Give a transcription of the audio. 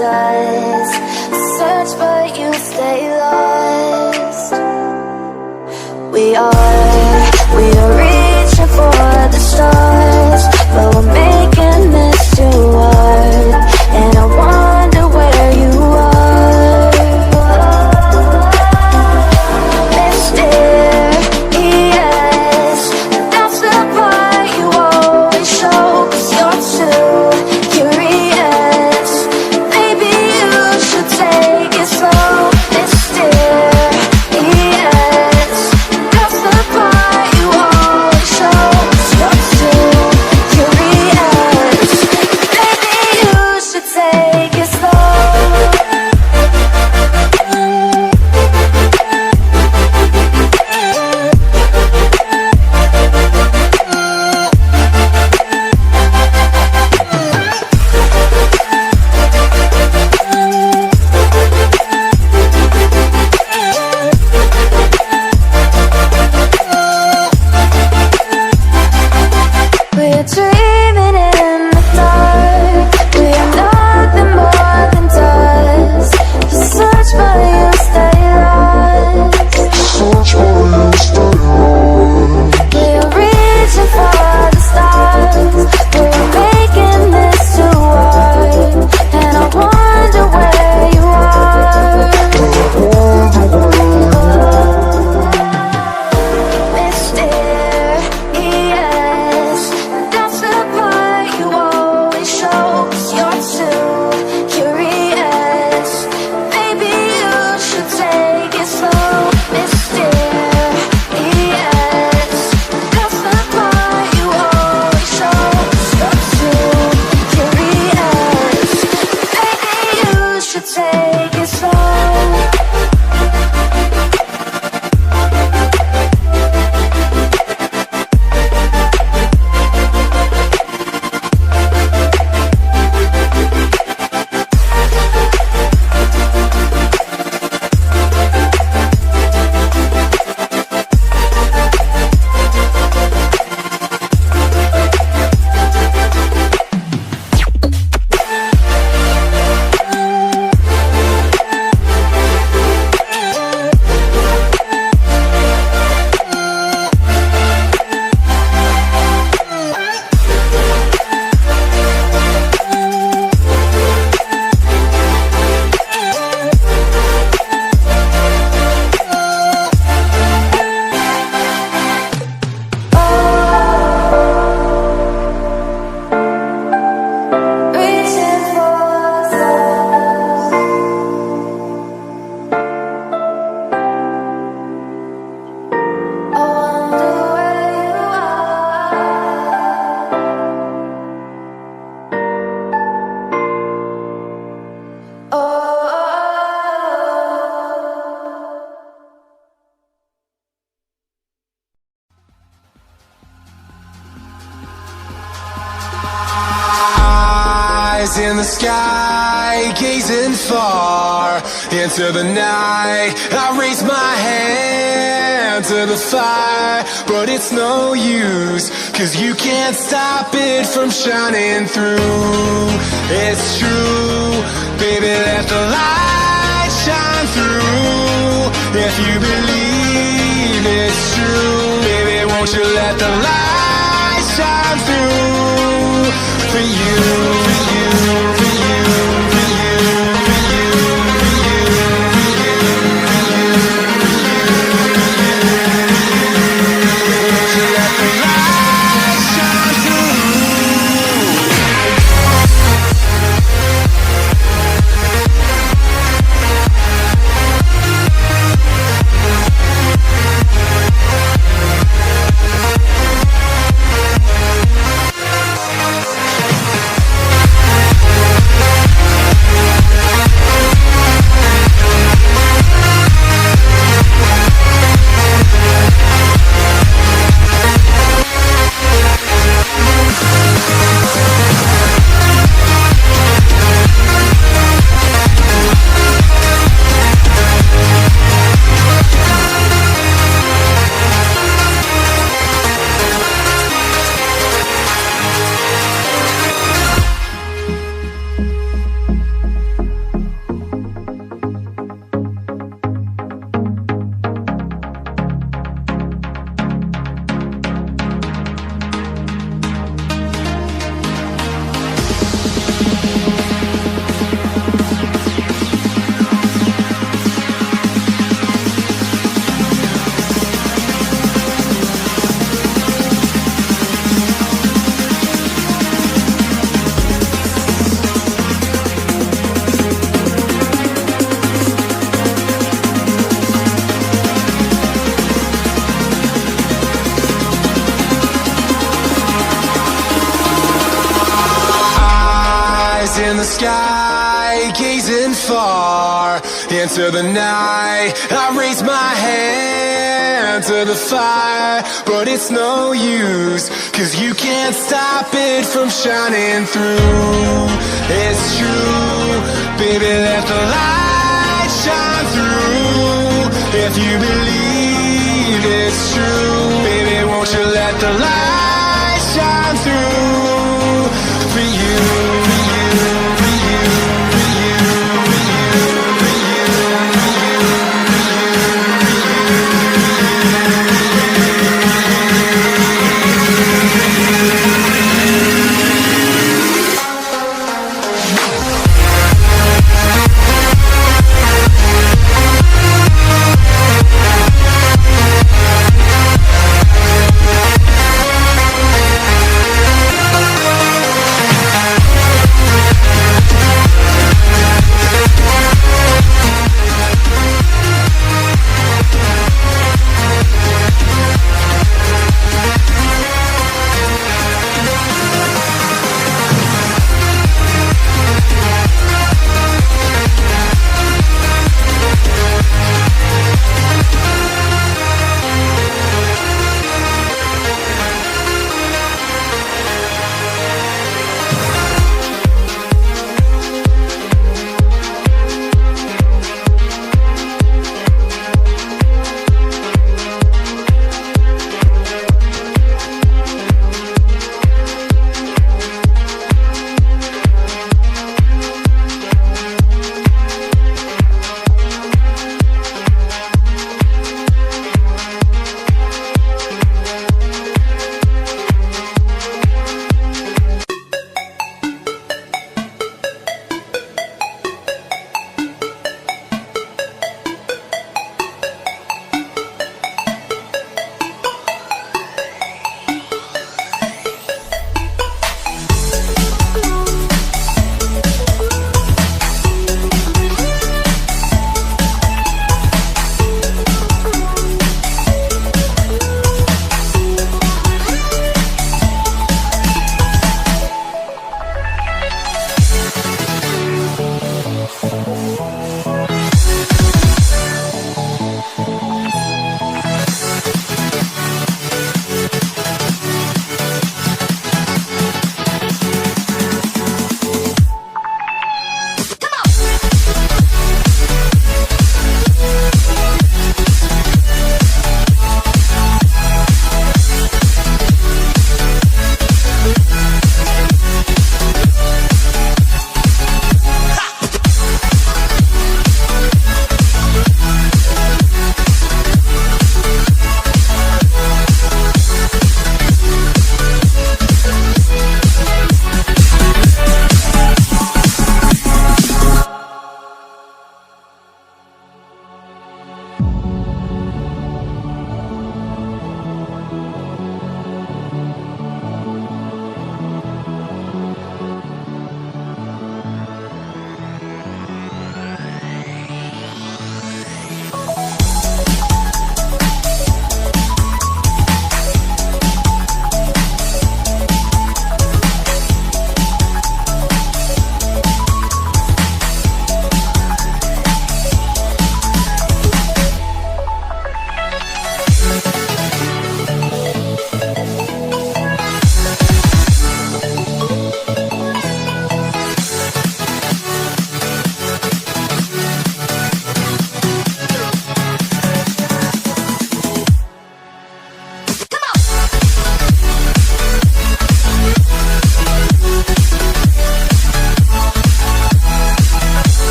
does. Search but you stay lost. We are reaching for the stars, but we're making this too hard. And I wonder where you are. Mysterious, that's the part you always show. 'Cause you're too curious. Maybe you should take it slow. Mysterious, that's the part you always show. 'Cause you're too curious. Maybe you should take it slow. We're dreaming in the dark. We are nothing more than dust. You search but you stay lost. We're reaching for the stars. We're making this too hard. And I wonder where you are. Mysterious, that's the part you always show. 'Cause you're too curious. Maybe you should take it slow. Mysterious, that's the part you always show. 'Cause you're too curious. Maybe you should take it slow. Reaching for the stars. I wonder where you are. Oh. Eyes in the sky, gazing far into the night. I raise my hand to the fire, but it's no use, 'cause you can't stop it from shining through. It's true, baby, let the light shine through. If you believe it's true, baby, won't you let the light shine through? For you, for you, for you, for you, for you, for you, for you, won't you let the light shine through? the sky, gazing far into the night. I raise my hand to the fire, but it's no use, 'cause you can't stop it from shining through. It's true, baby, let the light shine through. If you believe it's true, baby, won't you let the light